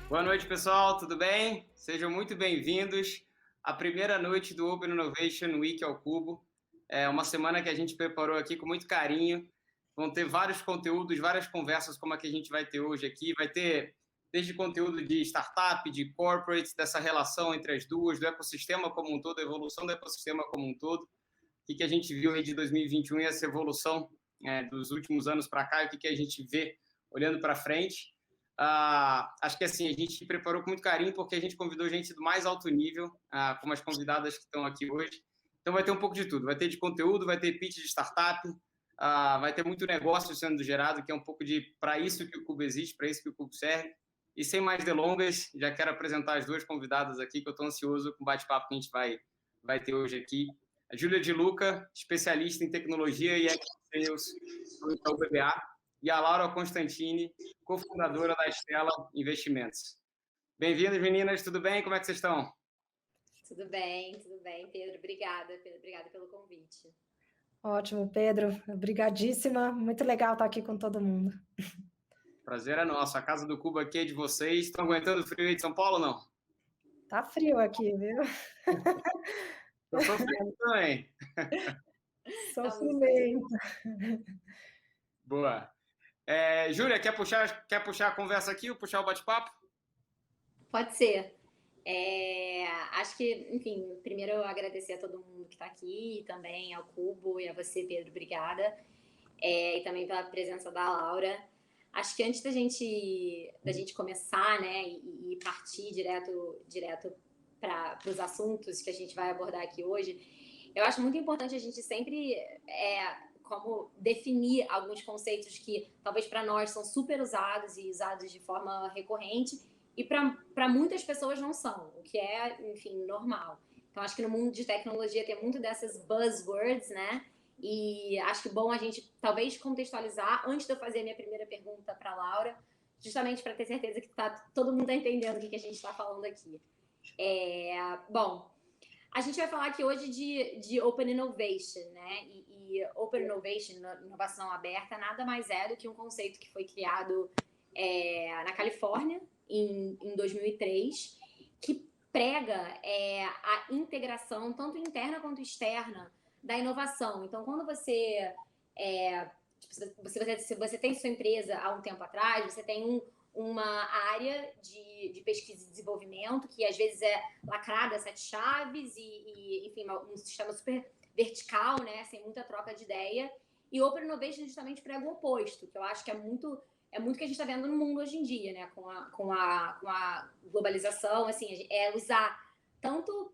Boa noite, pessoal, tudo bem? Sejam muito bem-vindos à primeira noite do Open Innovation Week ao Cubo. É uma semana que a gente preparou aqui com muito carinho. Vão ter vários conteúdos, várias conversas como a que a gente vai ter hoje aqui. Vai ter desde conteúdo de startup, de corporate, dessa relação entre as duas, do ecossistema como um todo, a evolução do ecossistema como um todo. O que a gente viu aí de 2021 e essa evolução dos últimos anos para cá, e o que a gente vê olhando para frente. Acho que assim, a gente preparou com muito carinho, porque a gente convidou gente do mais alto nível, como as convidadas que estão aqui hoje. Então vai ter um pouco de tudo, vai ter de conteúdo, vai ter pitch de startup, vai ter muito negócio sendo gerado, que é um pouco de para isso que o Cubo existe, para isso que o Cubo serve. E sem mais delongas, já quero apresentar as duas convidadas aqui, que eu estou ansioso com o bate-papo que a gente vai ter hoje aqui. A Júlia de Luca, especialista em tecnologia e sales do Itaú BBA, e a Laura Constantini, cofundadora da Estela Investimentos. Bem-vindas, meninas, tudo bem? Como é que vocês estão? Tudo bem, Pedro. Obrigada pelo convite. Ótimo, Pedro. Obrigadíssima. Muito legal estar aqui com todo mundo. Prazer é nosso. A casa do Cubo aqui é de vocês. Estão aguentando o frio aí de São Paulo ou não? Tá frio aqui, viu? Estou sofrendo também. Sofrimento. Boa. Júlia, quer puxar a conversa aqui ou puxar o bate-papo? Pode ser. Acho que, enfim, primeiro eu agradecer a todo mundo que está aqui, também ao Cubo e a você, Pedro, obrigada. E também pela presença da Laura. Acho que antes da gente começar, né, e partir direto para os assuntos que a gente vai abordar aqui hoje, eu acho muito importante a gente sempre como definir alguns conceitos que talvez para nós são super usados e usados de forma recorrente e para muitas pessoas não são, o que é, enfim, normal. Então, acho que no mundo de tecnologia tem muito dessas buzzwords, né? E acho que é bom a gente talvez contextualizar antes de eu fazer a minha primeira pergunta para a Laura, justamente para ter certeza que todo mundo está entendendo o que a gente está falando aqui. Bom, a gente vai falar aqui hoje de Open Innovation, né? E Open Innovation, inovação aberta, nada mais é do que um conceito que foi criado na Califórnia em 2003, que prega a integração, tanto interna quanto externa, da inovação. Então, quando você tem sua empresa há um tempo atrás, você tem uma área de pesquisa e desenvolvimento que às vezes é lacrada a 7 chaves e enfim, um sistema super vertical, né, sem muita troca de ideia. E Open Innovation justamente prega o oposto, que eu acho que é muito que a gente está vendo no mundo hoje em dia, né, com a globalização, assim, usar tanto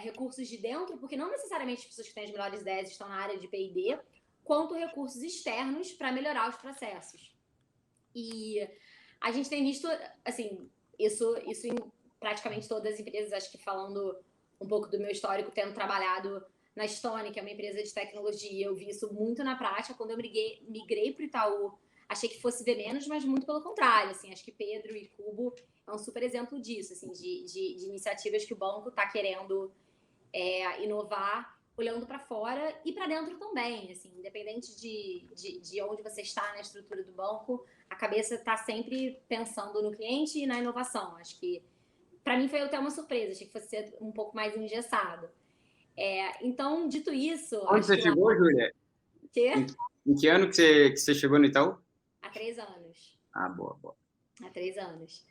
recursos de dentro, porque não necessariamente as pessoas que têm as melhores ideias estão na área de P&D, quanto recursos externos para melhorar os processos. E a gente tem visto, assim, isso em praticamente todas as empresas, acho que falando um pouco do meu histórico, tendo trabalhado na Stone, que é uma empresa de tecnologia, eu vi isso muito na prática. Quando eu migrei para o Itaú, achei que fosse ver menos, mas muito pelo contrário, assim, acho que Pedro e Cubo é um super exemplo disso, assim, de iniciativas que o banco está querendo inovar, olhando para fora e para dentro também, assim, independente de onde você está na estrutura do banco, a cabeça está sempre pensando no cliente e na inovação. Acho que, para mim, foi até uma surpresa, achei que fosse ser um pouco mais engessado. Então, dito isso... Onde você chegou, Júlia? Em que ano que você chegou no Itaú? Há 3 anos. Boa. Há 3 anos.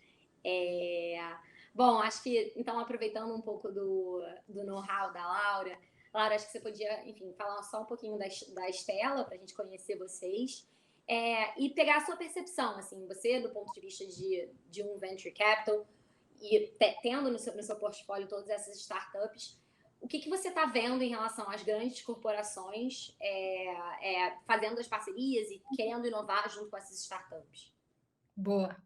Bom, acho que, então, aproveitando um pouco do know-how da Laura, acho que você podia, enfim, falar só um pouquinho da Estela, para a gente conhecer vocês, e pegar a sua percepção, assim, você, do ponto de vista de um venture capital, e tendo no seu portfólio todas essas startups, o que você está vendo em relação às grandes corporações fazendo as parcerias e querendo inovar junto com essas startups? Boa.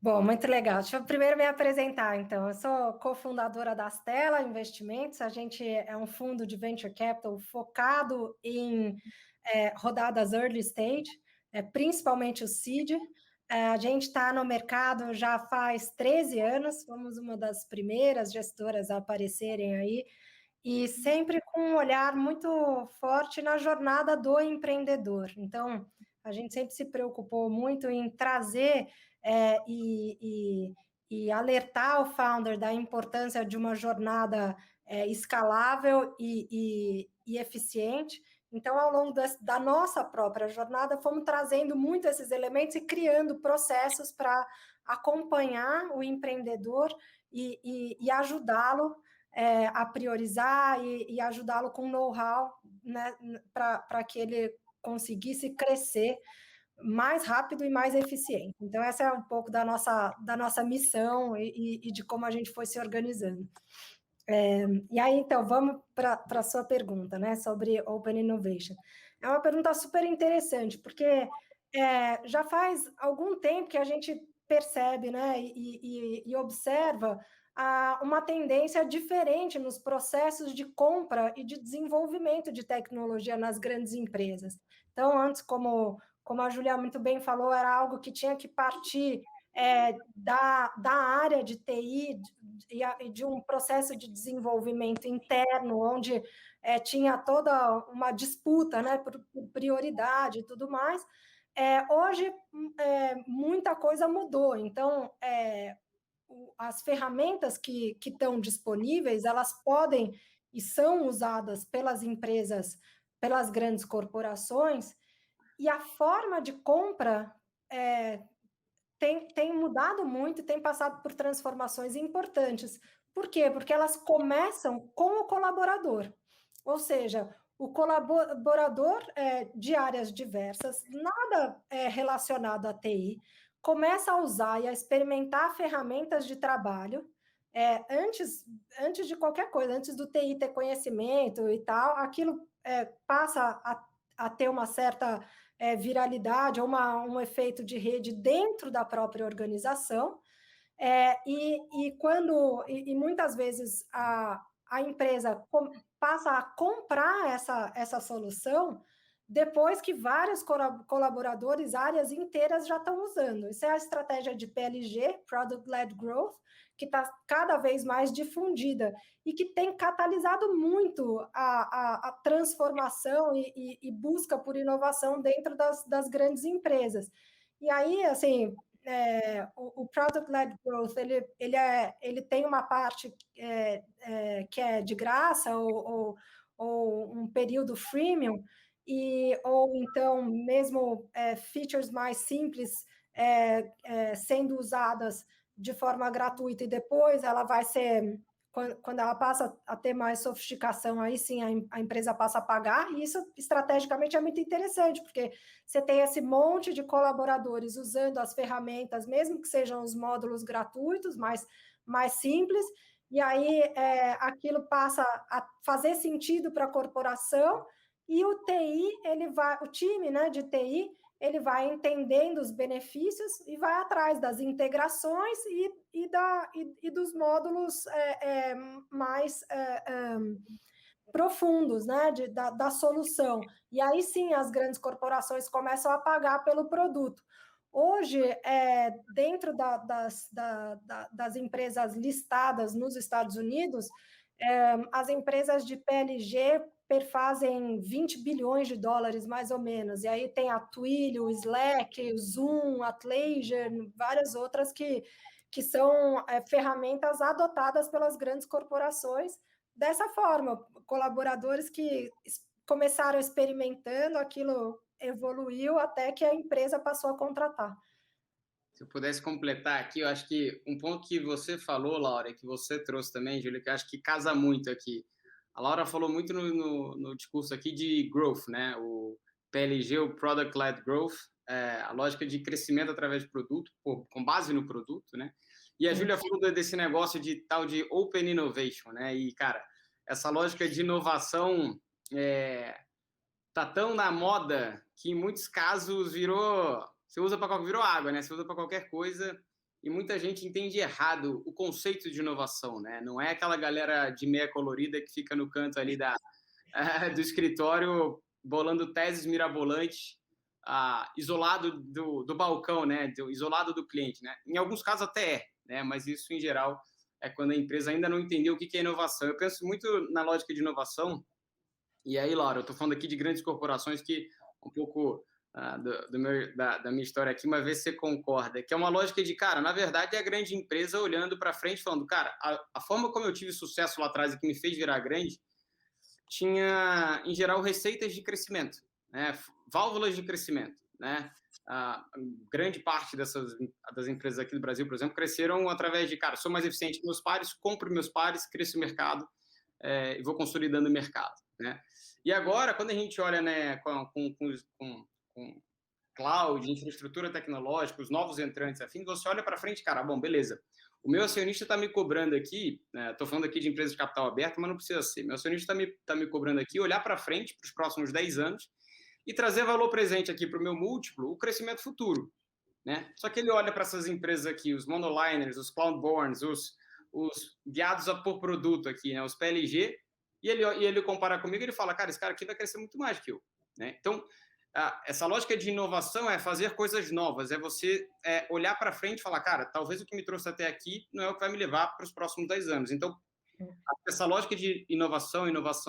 Bom, muito legal. Deixa eu primeiro me apresentar, então. Eu sou cofundadora da Stella Investimentos. A gente é um fundo de venture capital focado em rodadas early stage, principalmente o seed. A gente está no mercado já faz 13 anos, fomos uma das primeiras gestoras a aparecerem aí, e sempre com um olhar muito forte na jornada do empreendedor. Então, a gente sempre se preocupou muito em trazer e e alertar o founder da importância de uma jornada escalável e eficiente. Então, ao longo da nossa própria jornada, fomos trazendo muito esses elementos e criando processos para acompanhar o empreendedor e ajudá-lo a priorizar e ajudá-lo com know-how, né, para que ele conseguisse crescer mais rápido e mais eficiente. Então, essa é um pouco da nossa missão e de como a gente foi se organizando. E aí, então, vamos para a sua pergunta, né, sobre Open Innovation. É uma pergunta super interessante, porque já faz algum tempo que a gente percebe, né, e observa uma tendência diferente nos processos de compra e de desenvolvimento de tecnologia nas grandes empresas. Então, antes, como a Júlia muito bem falou, era algo que tinha que partir da área de TI e de um processo de desenvolvimento interno, onde tinha toda uma disputa, né, por prioridade e tudo mais. Hoje, muita coisa mudou. Então, as ferramentas que estão disponíveis, elas podem e são usadas pelas empresas, pelas grandes corporações, e a forma de compra tem mudado muito e tem passado por transformações importantes. Por quê? Porque elas começam com o colaborador, ou seja, o colaborador de áreas diversas, nada relacionado à TI, começa a usar e a experimentar ferramentas de trabalho antes de qualquer coisa, antes do TI ter conhecimento e tal, aquilo passa a ter uma certa viralidade ou um efeito de rede dentro da própria organização, e muitas vezes a empresa passa a comprar essa solução depois que vários colaboradores, áreas inteiras já estão usando. Isso é a estratégia de PLG, Product Led Growth, que está cada vez mais difundida e que tem catalisado muito a transformação e busca por inovação dentro das grandes empresas. E aí, assim, o Product Led Growth, ele tem uma parte que é de graça ou um período freemium, ou então mesmo features mais simples sendo usadas de forma gratuita, e depois ela vai ser, quando ela passa a ter mais sofisticação, aí sim a empresa passa a pagar, e isso estrategicamente é muito interessante, porque você tem esse monte de colaboradores usando as ferramentas, mesmo que sejam os módulos gratuitos, mais simples, e aí aquilo passa a fazer sentido para a corporação, e o time, né, de TI, ele vai entendendo os benefícios e vai atrás das integrações e dos módulos mais profundos, né, da solução. E aí sim as grandes corporações começam a pagar pelo produto. Hoje, dentro das empresas listadas nos Estados Unidos, as empresas de PLG perfazem 20 bilhões de dólares, mais ou menos. E aí tem a Twilio, o Slack, o Zoom, a Atlassian, várias outras que são ferramentas adotadas pelas grandes corporações. Dessa forma, colaboradores que começaram experimentando, aquilo evoluiu até que a empresa passou a contratar. Se eu pudesse completar aqui, eu acho que um ponto que você falou, Laura, e que você trouxe também, Júlia, que eu acho que casa muito aqui. A Laura falou muito no discurso aqui de growth, né? O PLG, o Product Led Growth, a lógica de crescimento através de produto, com base no produto, né? E a Júlia falou desse negócio de tal de Open Innovation, né? E, cara, essa lógica de inovação tá tão na moda que, em muitos casos, você usa virou água, né? Você usa para qualquer coisa, e muita gente entende errado o conceito de inovação, né? Não é aquela galera de meia colorida que fica no canto ali do escritório bolando teses mirabolantes, isolado do balcão, né? Isolado do cliente, né? Em alguns casos até né? Mas isso, em geral, é quando a empresa ainda não entendeu o que é inovação. Eu penso muito na lógica de inovação, e aí, Laura, eu estou falando aqui de grandes corporações que um pouco da minha história aqui, uma vez você concorda, que é uma lógica de, cara, na verdade é a grande empresa olhando para frente, falando, cara, a forma como eu tive sucesso lá atrás e que me fez virar grande, tinha, em geral, receitas de crescimento, né? Válvulas de crescimento, né? A grande parte das empresas aqui do Brasil, por exemplo, cresceram através de, cara, sou mais eficiente que meus pares, compro meus pares, cresço o mercado e vou consolidando o mercado, né? E agora, quando a gente olha, né, com cloud, infraestrutura tecnológica, os novos entrantes, afim, você olha para frente, cara, bom, beleza. O meu acionista está me cobrando aqui, estou falando aqui de empresas de capital aberto, mas não precisa ser. Meu acionista está me cobrando aqui olhar para frente, para os próximos 10 anos, e trazer valor presente aqui para o meu múltiplo, o crescimento futuro, né? Só que ele olha para essas empresas aqui, os monoliners, os cloudborns, os guiados por produto aqui, né? Os PLG, e ele compara comigo e ele fala, cara, esse cara aqui vai crescer muito mais que eu, né? Então, essa lógica de inovação é fazer coisas novas, é você olhar para frente e falar, cara, talvez o que me trouxe até aqui não é o que vai me levar para os próximos 10 anos. Então, essa lógica de inovação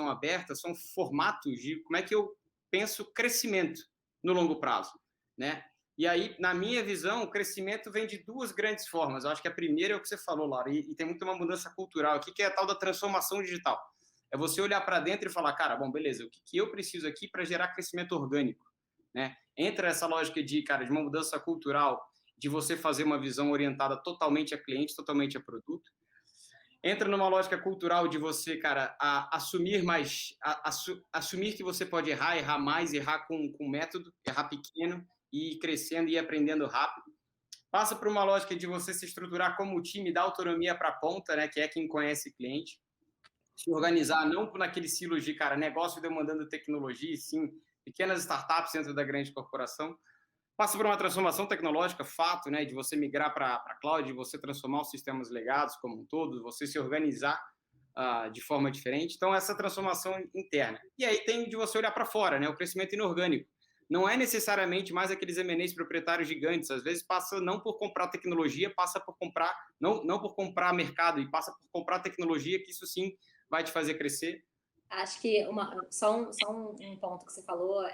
aberta, são formatos de como é que eu penso crescimento no longo prazo, né? E aí, na minha visão, o crescimento vem de duas grandes formas. Eu acho que a primeira é o que você falou, Laura, e tem muito uma mudança cultural aqui, que é a tal da transformação digital. É você olhar para dentro e falar, cara, bom, beleza, o que eu preciso aqui para gerar crescimento orgânico, né? Entra essa lógica de, cara, de uma mudança cultural, de você fazer uma visão orientada totalmente a cliente, totalmente a produto. Entra numa lógica cultural de você, cara, assumir que você pode errar mais, errar com método, errar pequeno e ir crescendo e aprendendo rápido. Passa por uma lógica de você se estruturar como time, dar autonomia para a ponta, né, que é quem conhece o cliente. Se organizar não naquele silo de, cara, negócio demandando tecnologia, sim, pequenas startups dentro da grande corporação. Passa por uma transformação tecnológica, fato, né, de você migrar para a cloud, de você transformar os sistemas legados como um todo, você se organizar de forma diferente. Então, essa transformação interna. E aí tem de você olhar para fora, né, o crescimento inorgânico. Não é necessariamente mais aqueles M&As proprietários gigantes. Às vezes passa não por comprar tecnologia, passa por comprar, não por comprar mercado, e passa por comprar tecnologia, que isso sim vai te fazer crescer. Acho que só um ponto que você falou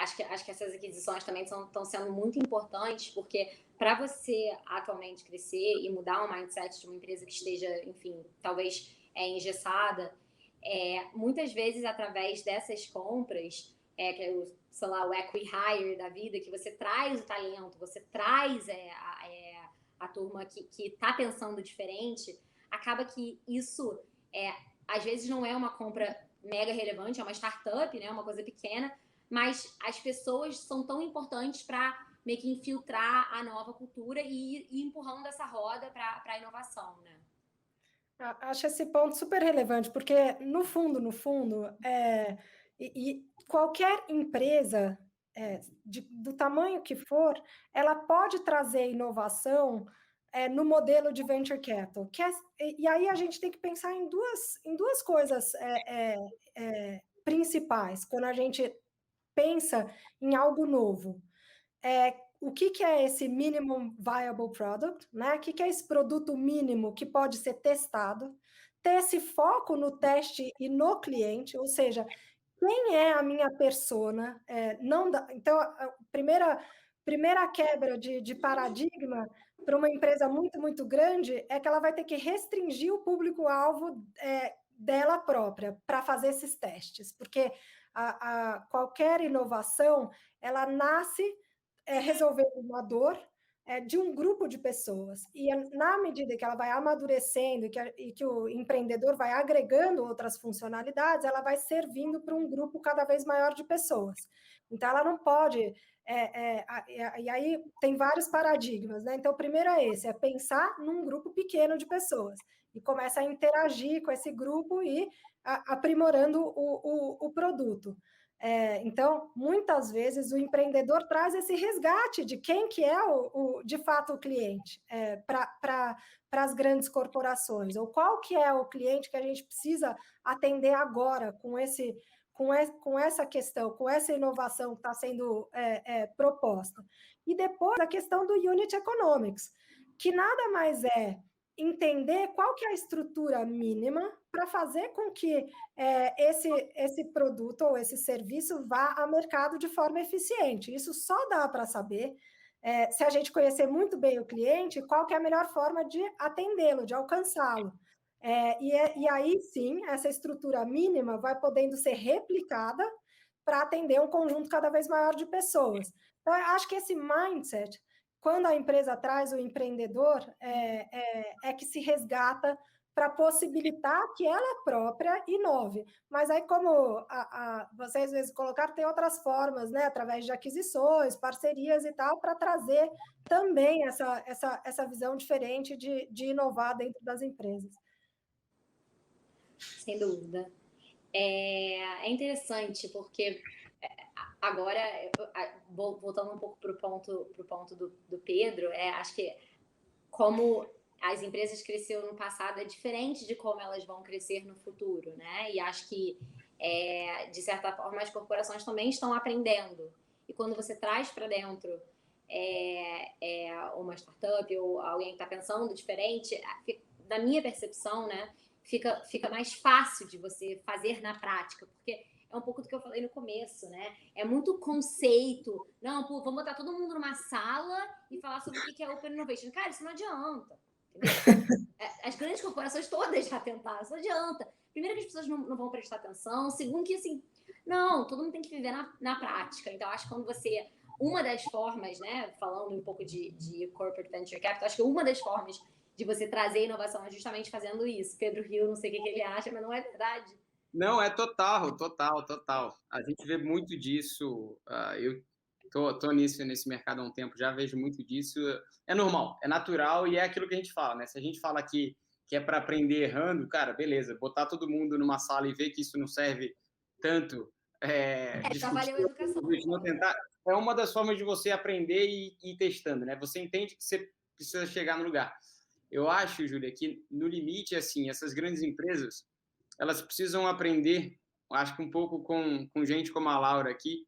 acho que essas aquisições também estão sendo muito importantes, porque para você atualmente crescer e mudar o mindset de uma empresa que esteja, enfim, talvez engessada, muitas vezes através dessas compras, que é sei lá, o acqui-hire da vida, que você traz o talento, você traz a turma que está pensando diferente, acaba que isso às vezes não é uma compra mega relevante, é uma startup, né, uma coisa pequena, mas as pessoas são tão importantes para meio que infiltrar a nova cultura e ir empurrando essa roda para a inovação, né? Acho esse ponto super relevante, porque no fundo, e qualquer empresa do tamanho que for, ela pode trazer inovação no modelo de venture capital. E aí a gente tem que pensar em duas coisas principais quando a gente pensa em algo novo. O que é esse minimum viable product, né? O que é esse produto mínimo que pode ser testado? Ter esse foco no teste e no cliente, ou seja, quem é a minha persona? Então, a primeira quebra de paradigma para uma empresa muito, muito grande é que ela vai ter que restringir o público-alvo dela própria para fazer esses testes, porque qualquer inovação, ela nasce resolvendo uma dor de um grupo de pessoas. E na medida que ela vai amadurecendo e que o empreendedor vai agregando outras funcionalidades, ela vai servindo para um grupo cada vez maior de pessoas. Então, ela não pode... e aí tem vários paradigmas, né? Então, o primeiro é esse, é pensar num grupo pequeno de pessoas e começa a interagir com esse grupo e aprimorando o produto. Então, muitas vezes, o empreendedor traz esse resgate de quem que é de fato o cliente para as grandes corporações, ou qual que é o cliente que a gente precisa atender agora com essa questão, com essa inovação que está sendo proposta. E depois, a questão do Unit Economics, que nada mais é entender qual que é a estrutura mínima para fazer com que esse produto ou esse serviço vá ao mercado de forma eficiente. Isso só dá para saber se a gente conhecer muito bem o cliente, qual que é a melhor forma de atendê-lo, de alcançá-lo. E aí, sim, essa estrutura mínima vai podendo ser replicada para atender um conjunto cada vez maior de pessoas. Então, eu acho que esse mindset, quando a empresa traz o empreendedor, é que se resgata para possibilitar que ela própria inove. Mas aí, como vocês às vezes colocaram, tem outras formas, né? Através de aquisições, parcerias e tal, para trazer também essa visão diferente de inovar dentro das empresas. Sem dúvida. É interessante, porque agora, voltando um pouco para o ponto do Pedro, acho que como as empresas cresceram no passado é diferente de como elas vão crescer no futuro, né? E acho que, de certa forma, as corporações também estão aprendendo. E quando você traz para dentro uma startup ou alguém que está pensando diferente, da minha percepção, né, fica mais fácil de você fazer na prática, porque é um pouco do que eu falei no começo, né? É muito conceito. Não, pô, vamos botar todo mundo numa sala e falar sobre o que é Open Innovation. Cara, isso não adianta. Entendeu? As grandes corporações todas já tentaram, isso não adianta. Primeiro que as pessoas não vão prestar atenção. Segundo que, assim, não, todo mundo tem que viver na prática. Então, acho que quando você... Uma das formas, né? Falando um pouco de Corporate Venture Capital, acho que uma das formas de você trazer inovação é justamente fazendo isso. Pedro Hill, não sei o que ele acha, mas não é verdade. Não, é total. A gente vê muito disso. Eu tô nesse mercado há um tempo, já vejo muito disso. É normal, é natural e é aquilo que a gente fala, né? Se a gente fala que é para aprender errando, cara, beleza. Botar todo mundo numa sala e ver que isso não serve tanto. Já valeu a educação. Não tentar, é uma das formas de você aprender e ir testando, né? Você entende que você precisa chegar no lugar. Eu acho, Júlia, que no limite, assim, essas grandes empresas, elas precisam aprender, acho que um pouco com gente como a Laura aqui,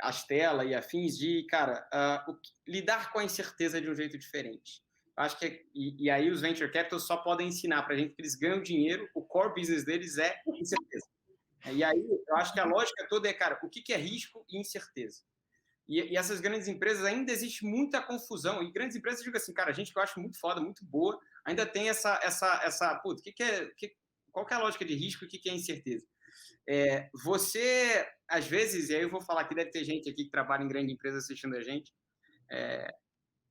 a Stella e afins, de, cara, lidar com a incerteza de um jeito diferente. Acho que e aí os Venture Capital só podem ensinar para a gente que eles ganham dinheiro, o core business deles é incerteza. E aí eu acho que a lógica toda é, cara, o que é risco e incerteza? E essas grandes empresas ainda existe muita confusão. E grandes empresas, eu digo assim, cara, gente que eu acho muito foda, muito boa, ainda tem putz, qual que é a lógica de risco e o que é incerteza? Você, às vezes, e aí eu vou falar aqui, deve ter gente aqui que trabalha em grande empresa assistindo a gente,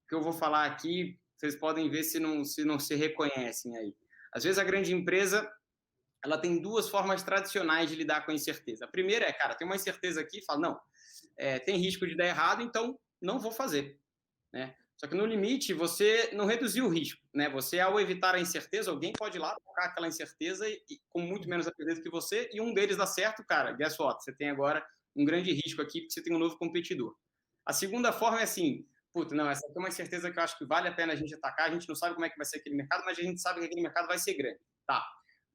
que eu vou falar aqui, vocês podem ver se não se reconhecem aí. Às vezes a grande empresa, ela tem duas formas tradicionais de lidar com a incerteza. A primeira é, cara, tem uma incerteza aqui, fala, não, tem risco de dar errado, então não vou fazer, né? Só que no limite, você não reduziu o risco, né? Você, ao evitar a incerteza, alguém pode ir lá tocar aquela incerteza e com muito menos rapidez que você, e um deles dá certo, cara, guess what? Você tem agora um grande risco aqui, porque você tem um novo competidor. A segunda forma é assim, puta, não, essa aqui é uma incerteza que eu acho que vale a pena a gente atacar, a gente não sabe como é que vai ser aquele mercado, mas a gente sabe que aquele mercado vai ser grande. Tá,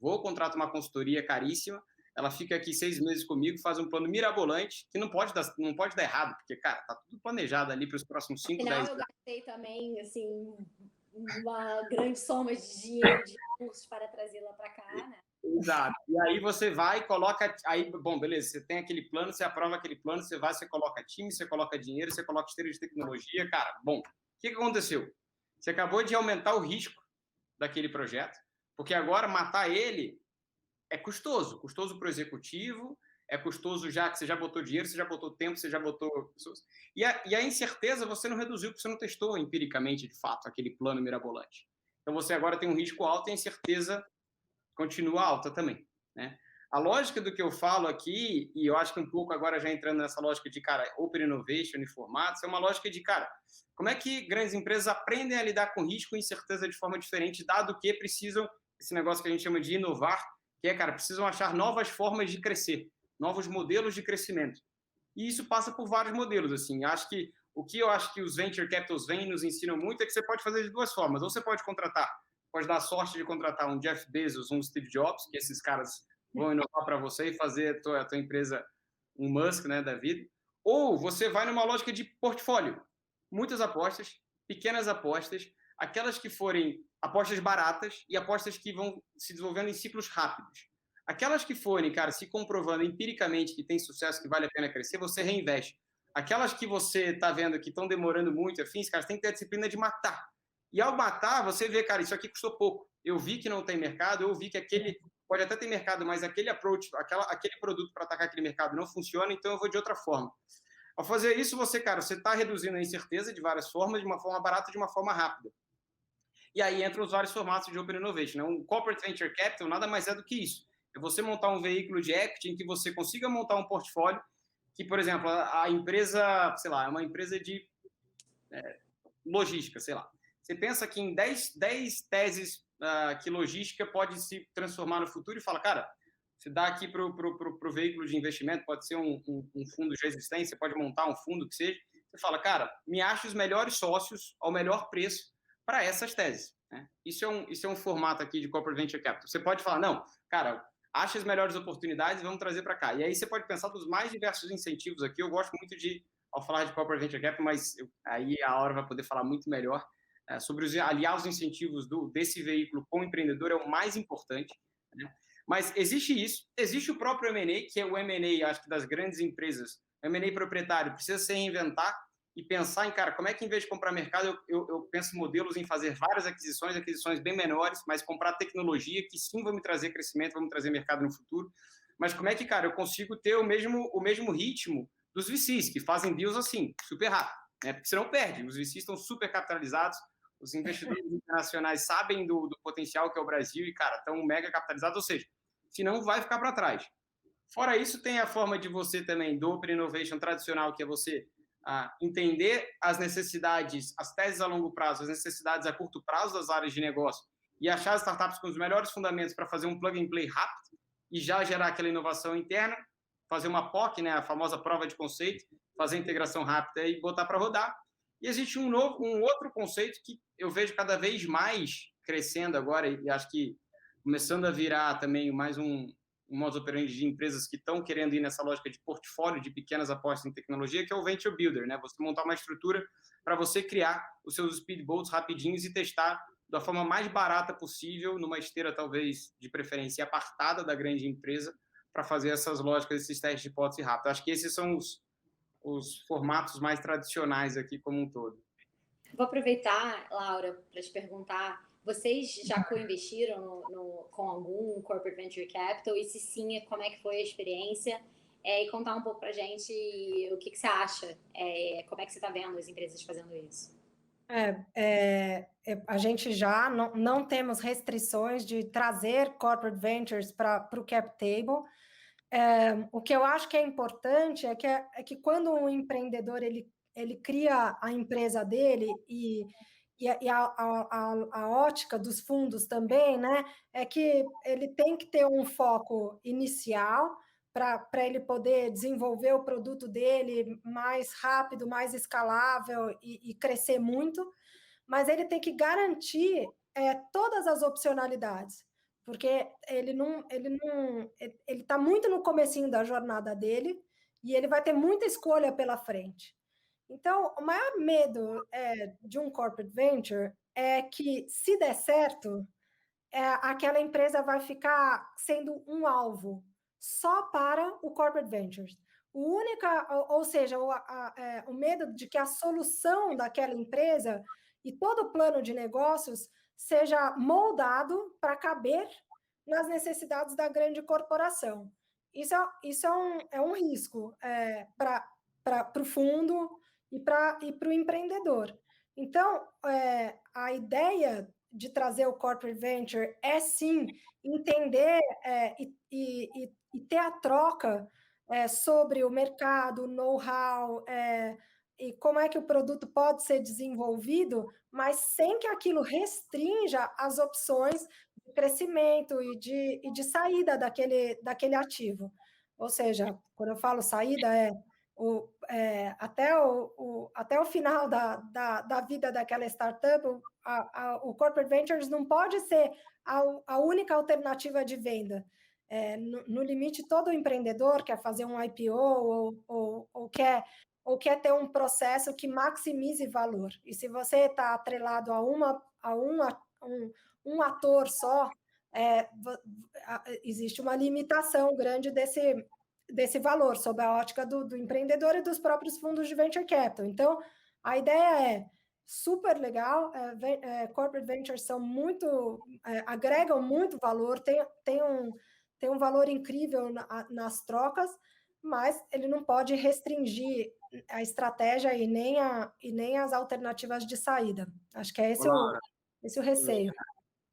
vou contratar uma consultoria caríssima, ela fica aqui 6 meses comigo, faz um plano mirabolante, que não pode dar errado, porque, cara, tá tudo planejado ali para os próximos 5, 10 anos. Afinal, eu gastei também, assim, uma grande soma de dinheiro, de recursos para trazê-la para cá, né? Exato. E aí você vai e coloca... Aí, bom, beleza, você tem aquele plano, você aprova aquele plano, você vai, você coloca time, você coloca dinheiro, você coloca esteira de tecnologia, cara, bom. O que aconteceu? Você acabou de aumentar o risco daquele projeto, porque agora matar ele é custoso para o executivo, é custoso já que você já botou dinheiro, você já botou tempo, você já botou pessoas. E a incerteza você não reduziu, porque você não testou empiricamente, de fato, aquele plano mirabolante. Então você agora tem um risco alto e a incerteza continua alta também, né? A lógica do que eu falo aqui, e eu acho que um pouco agora já entrando nessa lógica de, cara, Open Innovation e formatos, é uma lógica de, cara, como é que grandes empresas aprendem a lidar com risco e incerteza de forma diferente, dado que precisam, esse negócio que a gente chama de inovar, que cara, precisam achar novas formas de crescer, novos modelos de crescimento. E isso passa por vários modelos, assim. O que eu acho que os Venture Capitals vêm e nos ensinam muito é que você pode fazer de duas formas. Ou você pode dar a sorte de contratar um Jeff Bezos, um Steve Jobs, que esses caras vão inovar para você e fazer a tua empresa um Musk, né, da vida. Ou você vai numa lógica de portfólio. Muitas apostas, pequenas apostas, aquelas que forem apostas baratas e apostas que vão se desenvolvendo em ciclos rápidos. Aquelas que forem, cara, se comprovando empiricamente que tem sucesso, que vale a pena crescer, você reinveste. Aquelas que você está vendo que estão demorando muito, afins, cara, você tem que ter a disciplina de matar. E ao matar, você vê, cara, isso aqui custou pouco. Eu vi que não tem mercado, eu vi que aquele pode até ter mercado, mas aquele approach, aquele produto para atacar aquele mercado não funciona, então eu vou de outra forma. Ao fazer isso, você, cara, você está reduzindo a incerteza de várias formas, de uma forma barata, de uma forma rápida. E aí entram os vários formatos de Open Innovation. Um Corporate Venture Capital nada mais é do que isso. É você montar um veículo de equity em que você consiga montar um portfólio que, por exemplo, a empresa, sei lá, é uma empresa de logística, sei lá. Você pensa que em 10 teses que logística pode se transformar no futuro e fala, cara, você dá aqui para o veículo de investimento, pode ser um fundo de existência, você pode montar um fundo que seja, você fala, cara, me acha os melhores sócios ao melhor preço para essas teses. Né? Isso é um formato aqui de Corporate Venture Capital. Você pode falar, não, cara, acha as melhores oportunidades e vamos trazer para cá. E aí você pode pensar dos mais diversos incentivos aqui. Eu gosto muito ao falar de Corporate Venture Capital, mas aí a Aura vai poder falar muito melhor sobre aliar os incentivos desse veículo com o empreendedor, é o mais importante. Né? Mas existe isso, existe o próprio M&A, que é o M&A, acho que das grandes empresas, o M&A proprietário precisa se reinventar e pensar em, cara, como é que em vez de comprar mercado, eu penso modelos em fazer várias aquisições bem menores, mas comprar tecnologia que sim vão me trazer crescimento, vão me trazer mercado no futuro. Mas como é que, cara, eu consigo ter o mesmo ritmo dos VCs, que fazem deals assim, super rápido, né? Porque senão perde. Os VCs estão super capitalizados, os investidores internacionais sabem do potencial que é o Brasil e, cara, estão mega capitalizados, ou seja, senão vai ficar para trás. Fora isso, tem a forma de você também, do Open Innovation tradicional, que é você entender as necessidades, as teses a longo prazo, as necessidades a curto prazo das áreas de negócio e achar as startups com os melhores fundamentos para fazer um plug and play rápido e já gerar aquela inovação interna, fazer uma POC, né, a famosa prova de conceito, fazer a integração rápida e botar para rodar. E existe um outro conceito que eu vejo cada vez mais crescendo agora e acho que começando a virar também mais um modus operandi de empresas que estão querendo ir nessa lógica de portfólio de pequenas apostas em tecnologia, que é o Venture Builder, né? Você montar uma estrutura para você criar os seus speedboats rapidinhos e testar da forma mais barata possível, numa esteira talvez de preferência apartada da grande empresa, para fazer essas lógicas, esses testes de hipótese rápida. Acho que esses são os formatos mais tradicionais aqui como um todo. Vou aproveitar, Laura, para te perguntar, vocês já co-investiram com algum Corporate Venture Capital? E se sim, como é que foi a experiência? E contar um pouco para a gente o que você acha, como é que você está vendo as empresas fazendo isso? A gente já não temos restrições de trazer Corporate Ventures para o cap table. O que eu acho que é importante é que quando um empreendedor ele cria a empresa dele e a ótica dos fundos também, né, é que ele tem que ter um foco inicial para ele poder desenvolver o produto dele mais rápido, mais escalável e crescer muito, mas ele tem que garantir todas as opcionalidades, porque ele está muito no comecinho da jornada dele e ele vai ter muita escolha pela frente. Então, o maior medo de um corporate venture é que, se der certo, aquela empresa vai ficar sendo um alvo só para o corporate ventures. Ou seja, o medo de que a solução daquela empresa e todo o plano de negócios seja moldado para caber nas necessidades da grande corporação. Isso é um risco para o fundo e para o empreendedor. Então, a ideia de trazer o Corporate Venture é, sim, entender e ter a troca sobre o mercado, o know-how, e como é que o produto pode ser desenvolvido, mas sem que aquilo restrinja as opções de crescimento e de saída daquele ativo. Ou seja, quando eu falo saída, até o final da vida daquela startup, o Corporate Ventures não pode ser a única alternativa de venda. No limite, todo empreendedor quer fazer um IPO ou quer ter um processo que maximize valor. E se você está atrelado a um ator só, existe uma limitação grande desse valor, sob a ótica do empreendedor e dos próprios fundos de venture capital. Então, a ideia é super legal, corporate ventures são agregam muito valor, tem um valor incrível nas trocas, mas ele não pode restringir a estratégia e nem as alternativas de saída. Acho que é esse o receio.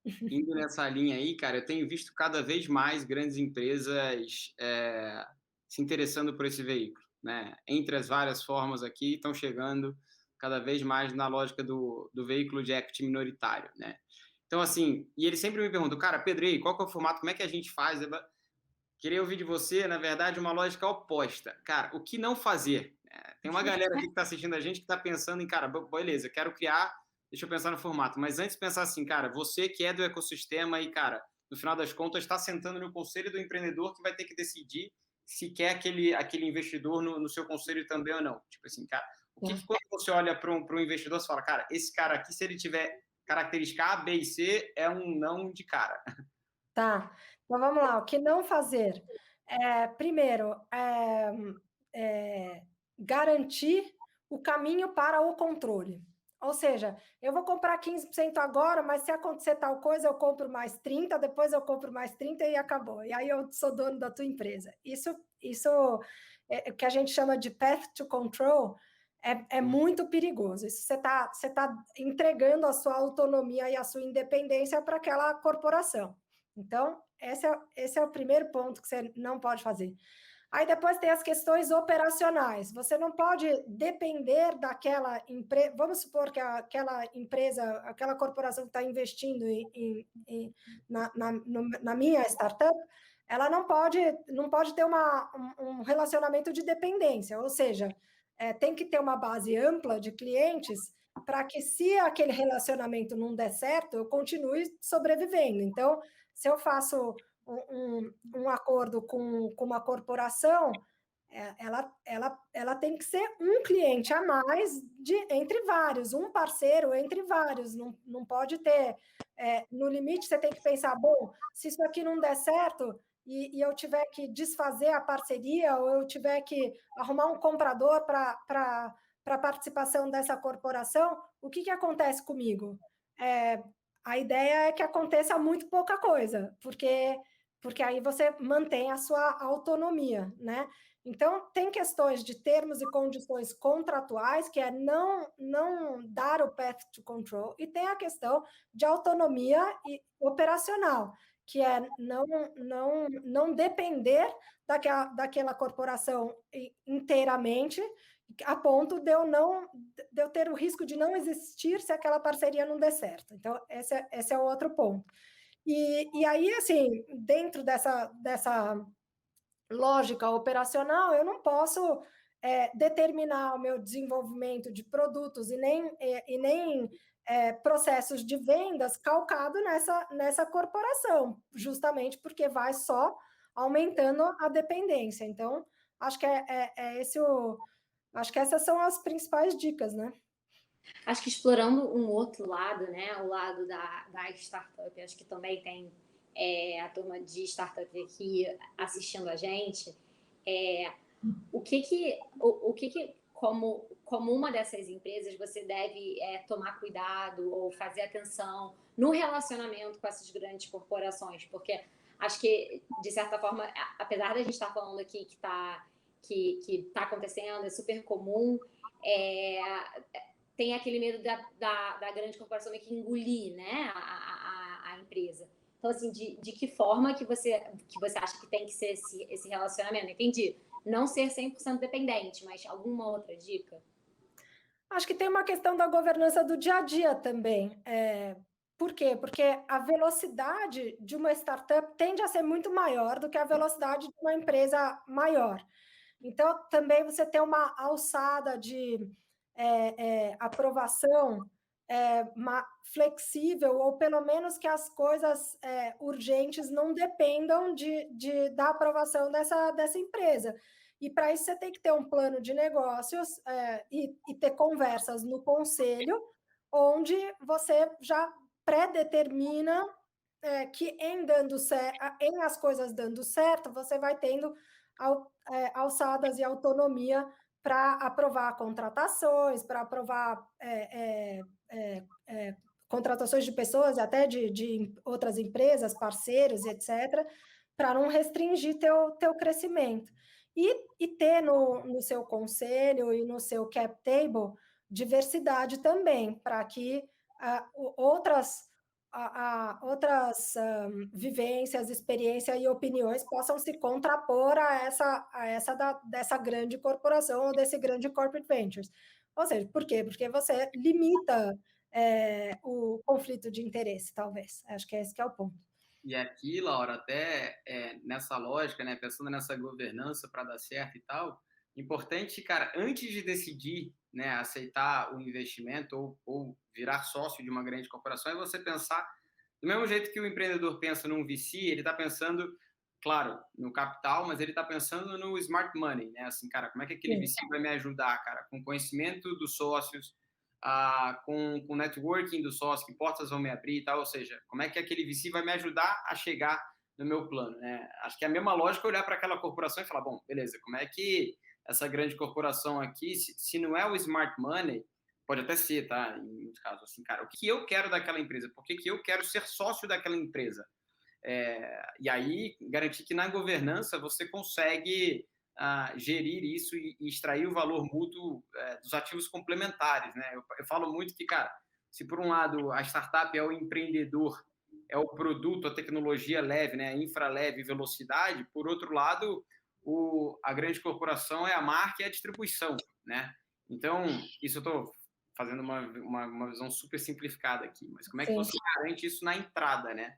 Indo nessa linha aí, cara, eu tenho visto cada vez mais grandes empresas se interessando por esse veículo, né? Entre as várias formas aqui, estão chegando cada vez mais na lógica do veículo de equity minoritário, né? Então, assim, e ele sempre me pergunta, cara, Pedro, qual que é o formato, como é que a gente faz? Queria ouvir de você, na verdade, uma lógica oposta. Cara, o que não fazer? Tem uma galera aqui que está assistindo a gente que está pensando em, cara, beleza, quero criar, deixa eu pensar no formato. Mas antes de pensar assim, cara, você que é do ecossistema e, cara, no final das contas, está sentando no conselho do empreendedor que vai ter que decidir se quer aquele investidor no seu conselho também ou não. Tipo assim, cara, quando você olha para um investidor, você fala, cara, esse cara aqui, se ele tiver característica A, B e C, é um não de cara. Tá, então vamos lá. O que não fazer? Primeiro, garantir o caminho para o controle. Ou seja, eu vou comprar 15% agora, mas se acontecer tal coisa, eu compro mais 30%, depois eu compro mais 30% e acabou. E aí eu sou dono da tua empresa. Isso é o que a gente chama de path to control, é muito perigoso. Isso você tá entregando a sua autonomia e a sua independência para aquela corporação. Então, esse é o primeiro ponto que você não pode fazer. Aí depois tem as questões operacionais. Você não pode depender daquela empresa. Vamos supor que aquela empresa, aquela corporação que está investindo na minha startup, ela não pode ter um relacionamento de dependência. Ou seja, tem que ter uma base ampla de clientes para que, se aquele relacionamento não der certo, eu continue sobrevivendo. Então, se eu faço um acordo com uma corporação, ela tem que ser um cliente a mais entre vários, um parceiro entre vários. Não pode ter. No limite, você tem que pensar, bom, se isso aqui não der certo e eu tiver que desfazer a parceria ou eu tiver que arrumar um comprador para a participação dessa corporação, o que acontece comigo? A ideia é que aconteça muito pouca coisa, porque aí você mantém a sua autonomia, né? Então, tem questões de termos e condições contratuais, que é não dar o path to control, e tem a questão de autonomia operacional, que é não depender daquela corporação inteiramente, a ponto de eu ter o risco de não existir se aquela parceria não der certo. Então, esse é o outro ponto. E aí, assim, dentro dessa lógica operacional, eu não posso determinar o meu desenvolvimento de produtos e nem processos de vendas calcado nessa corporação, justamente porque vai só aumentando a dependência. Então, acho que acho que essas são as principais dicas, né? Acho que explorando um outro lado, né, o lado da startup, acho que também tem a turma de startup aqui assistindo a gente, o que como uma dessas empresas você deve tomar cuidado ou fazer atenção no relacionamento com essas grandes corporações, porque acho que, de certa forma, apesar da gente estar falando aqui que tá acontecendo, é super comum, tem aquele medo da grande corporação meio que engolir, né, a empresa. Então, assim, de que forma que você acha que tem que ser esse relacionamento? Entendi. Não ser 100% dependente, mas alguma outra dica? Acho que tem uma questão da governança do dia a dia também. Por quê? Porque a velocidade de uma startup tende a ser muito maior do que a velocidade de uma empresa maior. Então, também você tem uma alçada de aprovação flexível, ou pelo menos que as coisas urgentes não dependam da aprovação dessa empresa. E para isso você tem que ter um plano de negócios e ter conversas no conselho, onde você já pré-determina que em as coisas dando certo, você vai tendo alçadas e autonomia para aprovar contratações, para aprovar contratações de pessoas, até de outras empresas, parceiros, etc., para não restringir teu crescimento. E ter no seu conselho e no seu cap table diversidade também, para que outras vivências, experiências e opiniões possam se contrapor dessa grande corporação ou desse grande corporate ventures. Ou seja, por quê? Porque você limita o conflito de interesse, talvez. Acho que esse que é o ponto. E aqui, Laura, até nessa lógica, né, pensando nessa governança para dar certo e tal, importante, cara, antes de decidir, né, aceitar o investimento ou virar sócio de uma grande corporação, é você pensar, do mesmo jeito que o empreendedor pensa num VC, ele está pensando, claro, no capital, mas ele está pensando no smart money, né? Assim, cara, como é que aquele VC vai me ajudar, cara? Com conhecimento dos sócios, com o networking dos sócios, que portas vão me abrir e tal, ou seja, como é que aquele VC vai me ajudar a chegar no meu plano, né? Acho que é a mesma lógica olhar para aquela corporação e falar, bom, beleza, como é que essa grande corporação aqui, se não é o smart money, pode até ser, tá? Em muitos casos, assim, cara, o que eu quero daquela empresa? Por que eu quero ser sócio daquela empresa? E aí, garantir que na governança você consegue gerir isso e extrair o valor mútuo dos ativos complementares, né? Eu falo muito que, cara, se por um lado a startup é o empreendedor, é o produto, a tecnologia leve, né? A infra leve e velocidade, por outro lado, a grande corporação é a marca e a distribuição, né? Então, isso eu estou fazendo uma visão super simplificada aqui, mas como é que você garante isso na entrada, né?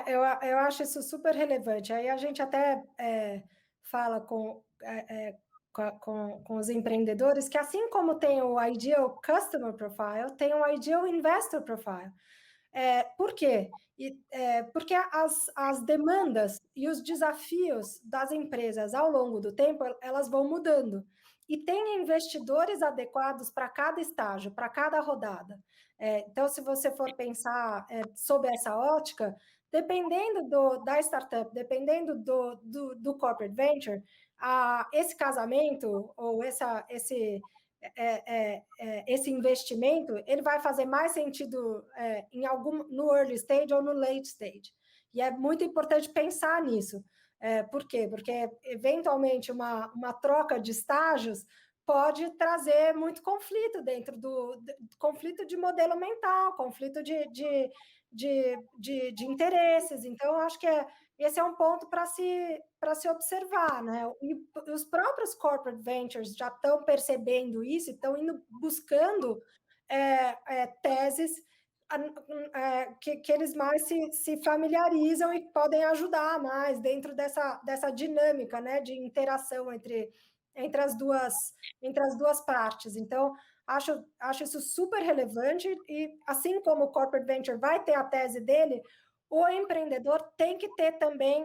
Eu acho isso super relevante. Aí a gente até fala com os empreendedores que, assim como tem o Ideal Customer Profile, tem o Ideal Investor Profile. Por quê? Porque as demandas e os desafios das empresas ao longo do tempo, elas vão mudando. E tem investidores adequados para cada estágio, para cada rodada. Então, se você for pensar sob essa ótica, dependendo da startup, dependendo do corporate venture, esse casamento ou esse investimento, ele vai fazer mais sentido no early stage ou no late stage. E é muito importante pensar nisso. Por quê? Porque, eventualmente, uma troca de estágios pode trazer muito conflito dentro do conflito de modelo mental, conflito de interesses. Então, eu acho que esse é um ponto para se observar, né? E os próprios corporate ventures já estão percebendo isso, estão buscando teses que eles mais se familiarizam e podem ajudar mais dentro dessa dinâmica, né, de interação entre as duas partes. Então, acho isso super relevante e, assim como o corporate venture vai ter a tese dele, o empreendedor tem que ter também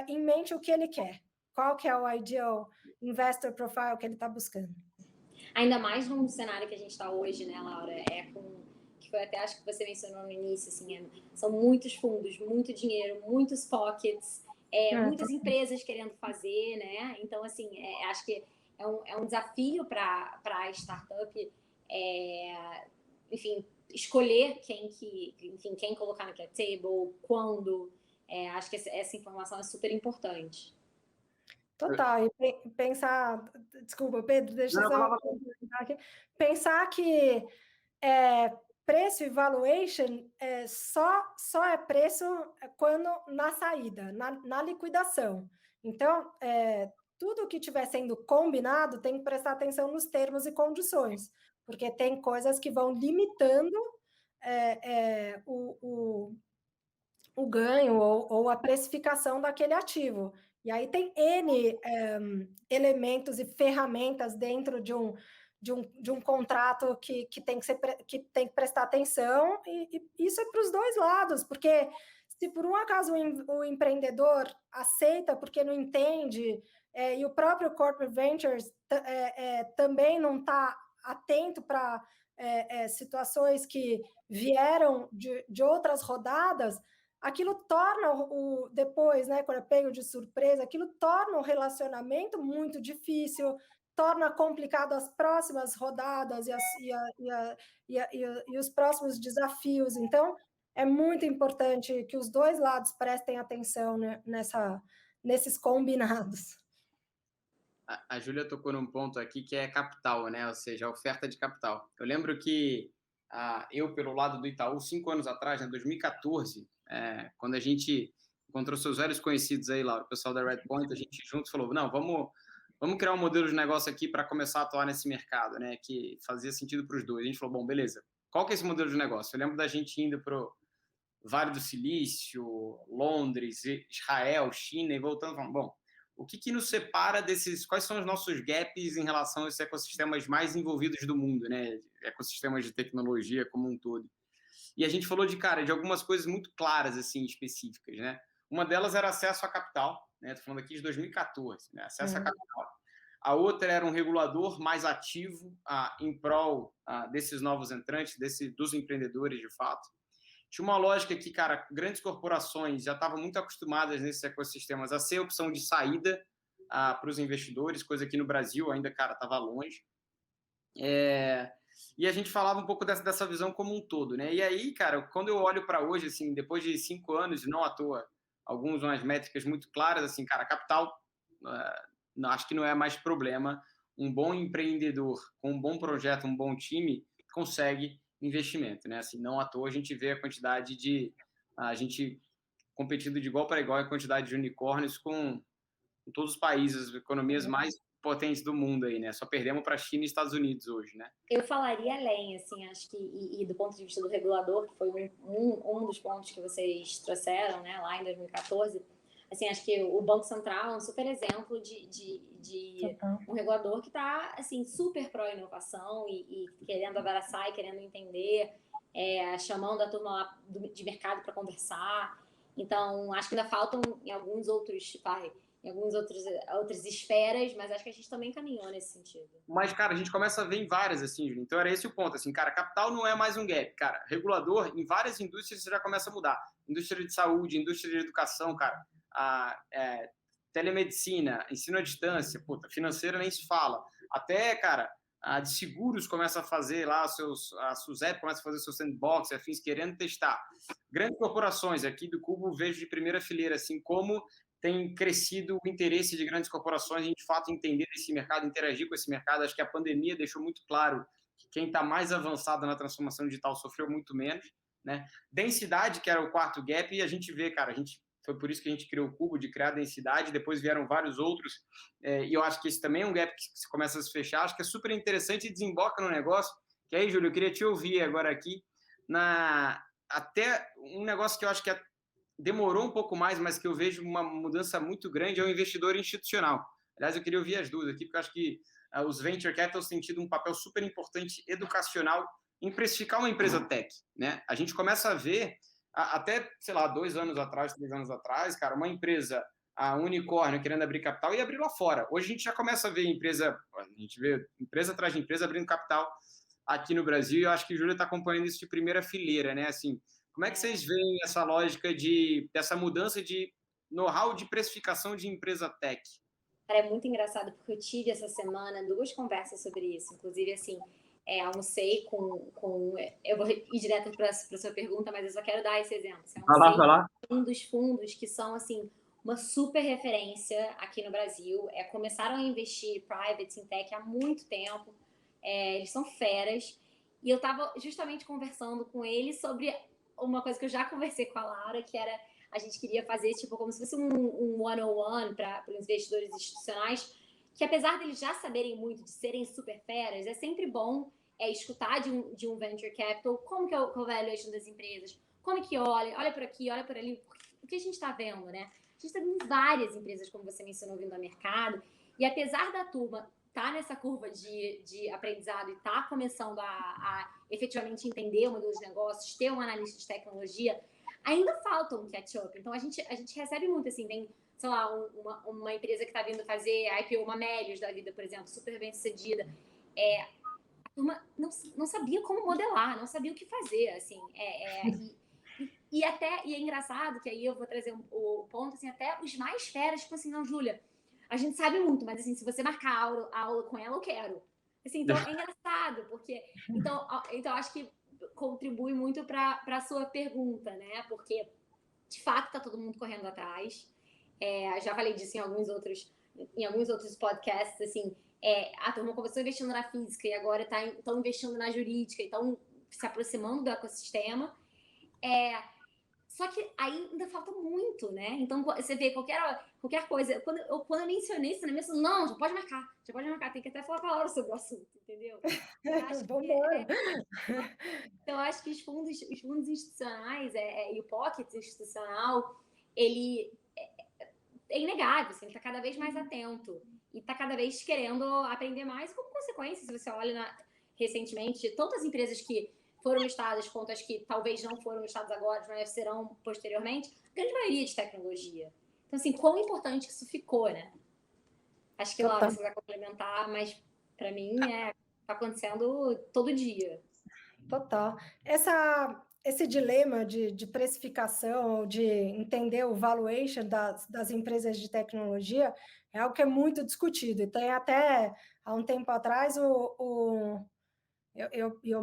em mente o que ele quer. Qual que é o ideal investor profile que ele está buscando. Ainda mais num cenário que a gente está hoje, né, Laura? Que foi até, acho que você mencionou no início, assim, são muitos fundos, muito dinheiro, muitos pockets, muitas empresas querendo fazer, né? Então, assim, acho que é um desafio para a startup, enfim, escolher quem colocar no cap table, quando. Acho que essa informação é super importante. Total, e pensar... Desculpa, Pedro, deixa eu só complementar aqui. Pensar que preço e valuation só é preço quando na saída, na liquidação. Então, tudo que estiver sendo combinado tem que prestar atenção nos termos e condições, porque tem coisas que vão limitando o ganho ou a precificação daquele ativo. E aí tem N elementos e ferramentas dentro de um contrato que tem que prestar atenção, e isso é para os dois lados, porque se por um acaso o empreendedor aceita porque não entende, e o próprio Corporate Ventures também não está atento para situações que vieram de outras rodadas, aquilo torna depois, né, quando é pego de surpresa, aquilo torna o relacionamento muito difícil, torna complicado as próximas rodadas e os próximos desafios. Então, é muito importante que os dois lados prestem atenção, né, nesses combinados. A Júlia tocou num ponto aqui que é capital, né? Ou seja, a oferta de capital. Eu lembro que eu, pelo lado do Itaú, 5 anos atrás, em 2014, quando a gente encontrou seus velhos conhecidos aí, Laura, o pessoal da Redpoint, a gente juntos falou, não, vamos criar um modelo de negócio aqui para começar a atuar nesse mercado, né? Que fazia sentido para os dois. A gente falou, bom, beleza, qual que é esse modelo de negócio? Eu lembro da gente indo para o Vale do Silício, Londres, Israel, China, e voltando, falando, bom, o que nos separa desses, quais são os nossos gaps em relação a esses ecossistemas mais envolvidos do mundo, né? Ecossistemas de tecnologia como um todo. E a gente falou de algumas coisas muito claras, assim, específicas, né? Uma delas era acesso a capital, né? Estou falando aqui de 2014, né? Acesso a capital. A outra era um regulador mais ativo em prol desses novos entrantes, dos empreendedores, de fato. Tinha uma lógica que, grandes corporações já estavam muito acostumadas nesses ecossistemas a ser opção de saída para os investidores, coisa que no Brasil ainda, estava longe. E a gente falava um pouco dessa visão como um todo, né? E aí, quando eu olho para hoje, assim, depois de 5 anos, não à toa, umas métricas muito claras, assim, capital, acho que não é mais problema. Um bom empreendedor com um bom projeto, um bom time, consegue investimento, né? Assim, não à toa a gente vê a quantidade a gente competindo de igual para igual a quantidade de unicórnios com todos os países, economias mais potentes do mundo aí, né? Só perdemos para a China e Estados Unidos hoje, né? Eu falaria além, assim, acho que, e do ponto de vista do regulador, que foi um dos pontos que vocês trouxeram, né, lá em 2014, assim, acho que o Banco Central é um super exemplo de um regulador que está, assim, super pró-inovação e querendo abraçar e querendo entender, chamando a turma lá de mercado para conversar. Então, acho que ainda faltam em alguns outros, em algumas outras esferas, mas acho que a gente também caminhou nesse sentido. Mas, a gente começa a ver em várias, assim, Júlio. Então, era esse o ponto, assim, capital não é mais um gap, regulador, em várias indústrias você já começa a mudar. Indústria de saúde, indústria de educação, telemedicina, ensino à distância, financeira nem se fala. Até, a de seguros começa a fazer lá a SUSEP começa a fazer seu sandbox, afins, querendo testar. Grandes corporações, aqui do Cubo, vejo de primeira fileira, assim, como tem crescido o interesse de grandes corporações em, de fato, entender esse mercado, interagir com esse mercado. Acho que a pandemia deixou muito claro que quem está mais avançado na transformação digital sofreu muito menos, né? Densidade, que era o quarto gap, e a gente vê, foi por isso que a gente criou o Cubo, de criar densidade, depois vieram vários outros, e eu acho que esse também é um gap que começa a se fechar, acho que é super interessante e desemboca no negócio, que aí, Júlio, eu queria te ouvir agora aqui, até um negócio que eu acho que demorou um pouco mais, mas que eu vejo uma mudança muito grande, é o investidor institucional. Aliás, eu queria ouvir as duas aqui, porque eu acho que os venture capitals têm tido um papel super importante educacional em precificar uma empresa tech, né? A gente começa a ver, até, sei lá, 2 anos atrás, 3 anos atrás, uma empresa, a unicórnio, querendo abrir capital e abrir lá fora. Hoje a gente já começa a ver empresa atrás de empresa abrindo capital aqui no Brasil, e eu acho que o Júlio está acompanhando isso de primeira fileira, né? Assim, como é que vocês veem essa lógica dessa mudança de know-how de precificação de empresa tech? É muito engraçado, porque eu tive essa semana 2 conversas sobre isso. Inclusive, assim, almocei com... Eu vou ir direto para a sua pergunta, mas eu só quero dar esse exemplo. Vai lá. Um dos fundos que são, assim, uma super referência aqui no Brasil. Começaram a investir private em tech há muito tempo. Eles são feras. E eu estava justamente conversando com eles sobre uma coisa que eu já conversei com a Laura, que era, a gente queria fazer tipo como se fosse um one-on-one para os investidores institucionais, que apesar deles já saberem muito, de serem super feras, é sempre bom escutar de um venture capital como que é o valuation das empresas, como que olha por aqui, olha por ali, o que a gente está vendo, né? A gente está vendo várias empresas, como você mencionou, vindo ao mercado, e apesar da turma tá nessa curva de aprendizado e tá começando a efetivamente entender o modelo de negócios, ter um analista de tecnologia, ainda falta um catch-up. Então, a gente recebe muito, assim, tem, sei lá, uma empresa que está vindo fazer IPO, uma Melius da vida, por exemplo, super bem sucedida. não sabia como modelar, não sabia o que fazer, assim, e é engraçado que aí eu vou trazer o ponto, assim, até os mais feras, tipo assim, não, Júlia, a gente sabe muito, mas assim, se você marcar a aula com ela, eu quero. Assim, então é engraçado, porque então acho que contribui muito para a sua pergunta, né? Porque de fato tá todo mundo correndo atrás. Já falei disso em alguns outros podcasts, assim, a turma começou investindo na física e agora estão investindo na jurídica, estão se aproximando do ecossistema. Só que aí ainda falta muito, né? Então, você vê qualquer coisa. Quando eu mencionei isso na minha, não, já pode marcar, tem que até falar com a Laura sobre o assunto, entendeu? Então, acho que os fundos institucionais e o pocket institucional, ele é inegável, assim, ele está cada vez mais atento e está cada vez querendo aprender mais. Como consequência, se você olha recentemente, tantas empresas que foram listadas quanto as que talvez não foram listadas agora, mas serão posteriormente, a grande maioria de tecnologia. Então, assim, quão importante isso ficou, né? Acho que, Laura, você vai complementar, mas para mim está acontecendo todo dia. Total. Esse dilema de precificação, de entender o valuation das empresas de tecnologia, é algo que é muito discutido. E tem até, há um tempo atrás, eu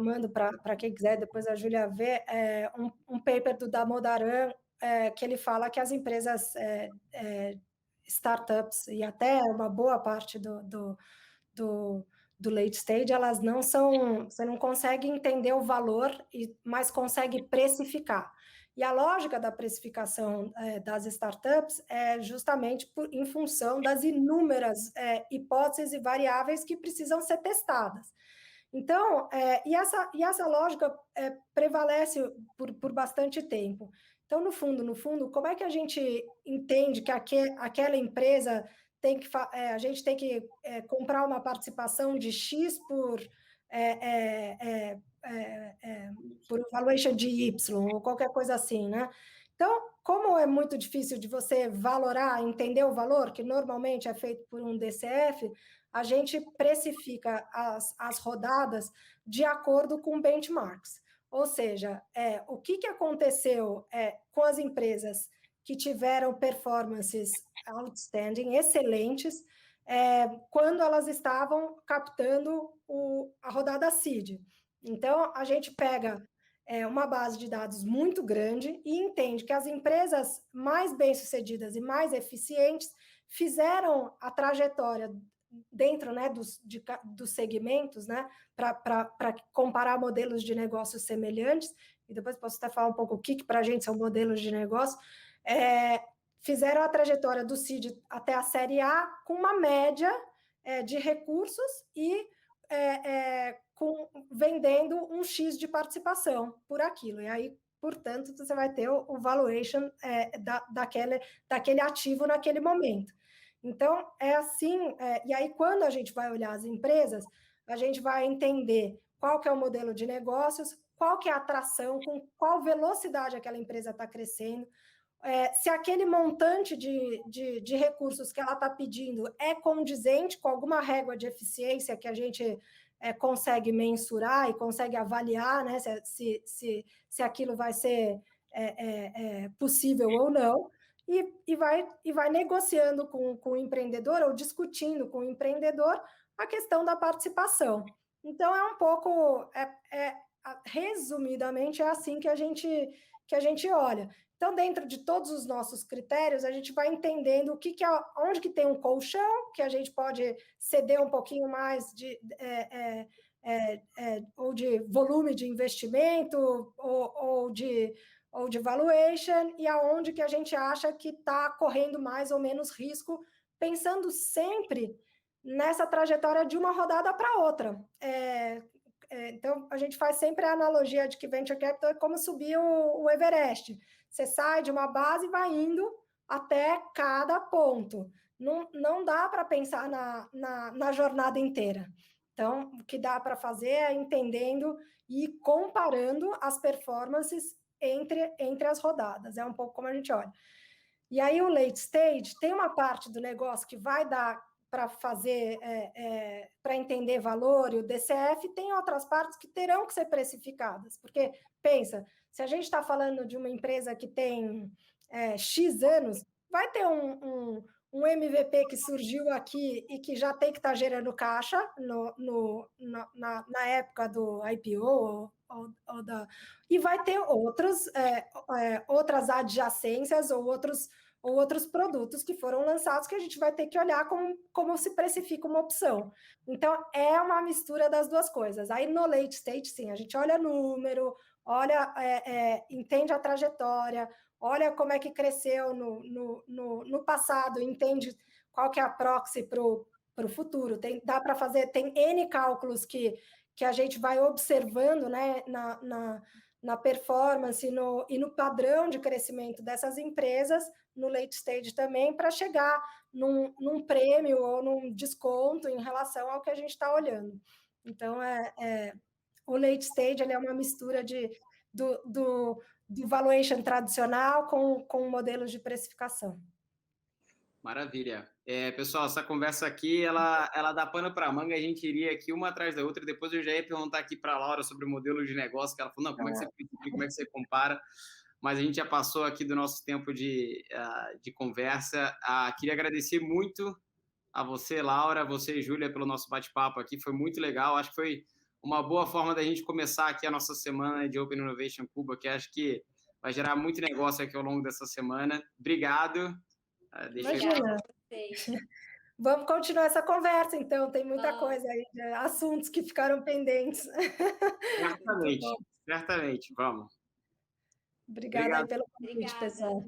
mando para quem quiser, depois a Júlia vê, um paper do Damodaran, que ele fala que as empresas, startups, e até uma boa parte do late stage, elas não são, você não consegue entender o valor, mas consegue precificar. E a lógica da precificação das startups é justamente em função das inúmeras hipóteses e variáveis que precisam ser testadas. Então, e essa lógica prevalece por bastante tempo. Então, no fundo, como é que a gente entende que aquela empresa a gente tem que comprar uma participação de X por valuation de Y, ou qualquer coisa assim, né? Então, como é muito difícil de você valorar, entender o valor, que normalmente é feito por um DCF, a gente precifica as rodadas de acordo com benchmarks. Ou seja, o que aconteceu com as empresas que tiveram performances outstanding, excelentes, quando elas estavam captando a rodada seed. Então, a gente pega uma base de dados muito grande e entende que as empresas mais bem-sucedidas e mais eficientes fizeram a trajetória dentro, né, dos segmentos, né, para comparar modelos de negócios semelhantes, e depois posso até falar um pouco o que para a gente são modelos de negócio, fizeram a trajetória do seed até a série A com uma média de recursos e vendendo um X de participação por aquilo. E aí, portanto, você vai ter o valuation daquele ativo naquele momento. Então, é assim, e aí quando a gente vai olhar as empresas, a gente vai entender qual que é o modelo de negócios, qual que é a atração, com qual velocidade aquela empresa está crescendo, se aquele montante de recursos que ela está pedindo é condizente com alguma régua de eficiência que a gente consegue mensurar e consegue avaliar, né, se aquilo vai ser possível ou não, e vai negociando com o empreendedor ou discutindo com o empreendedor a questão da participação. Então, é um pouco, resumidamente, é assim que a gente olha. Então, dentro de todos os nossos critérios, a gente vai entendendo onde que tem um colchão, que a gente pode ceder um pouquinho mais ou de volume de investimento, ou de valuation, e aonde que a gente acha que está correndo mais ou menos risco, pensando sempre nessa trajetória de uma rodada para outra. Então, a gente faz sempre a analogia de que Venture Capital é como subir o Everest. Você sai de uma base e vai indo até cada ponto. Não dá para pensar na jornada inteira. Então, o que dá para fazer é entendendo e comparando as performances entre as rodadas. É um pouco como a gente olha. E aí, o late stage tem uma parte do negócio que vai dar fazer, para entender valor e o DCF, tem outras partes que terão que ser precificadas, porque, pensa, se a gente está falando de uma empresa que tem X anos, vai ter um MVP que surgiu aqui e que já tem que estar gerando caixa na época do IPO e vai ter outras adjacências ou outros produtos que foram lançados que a gente vai ter que olhar como se precifica uma opção. Então, é uma mistura das duas coisas. Aí, no late stage, sim, a gente olha número, olha, entende a trajetória, olha como é que cresceu no passado, entende qual que é a proxy para o futuro. Dá para fazer, tem N cálculos que a gente vai observando, né, na performance e no padrão de crescimento dessas empresas, no late stage também, para chegar num prêmio ou num desconto em relação ao que a gente está olhando. Então, o late stage ele é uma mistura do valuation tradicional com modelos de precificação. Maravilha. Pessoal, essa conversa aqui, ela dá pano para manga, a gente iria aqui uma atrás da outra, depois eu já ia perguntar aqui para a Laura sobre o modelo de negócio, que ela falou, não, como é que você precifica, como é que você compara, mas a gente já passou aqui do nosso tempo de conversa. Queria agradecer muito a você, Laura, a você, Júlia, pelo nosso bate-papo aqui, foi muito legal, acho que foi uma boa forma da gente começar aqui a nossa semana de Open Innovation Cuba, que acho que vai gerar muito negócio aqui ao longo dessa semana. Obrigado. Imagina. Vamos continuar essa conversa, então. Tem muita coisa aí, assuntos que ficaram pendentes. Certamente. Vamos. Obrigada aí pelo convite, pessoal.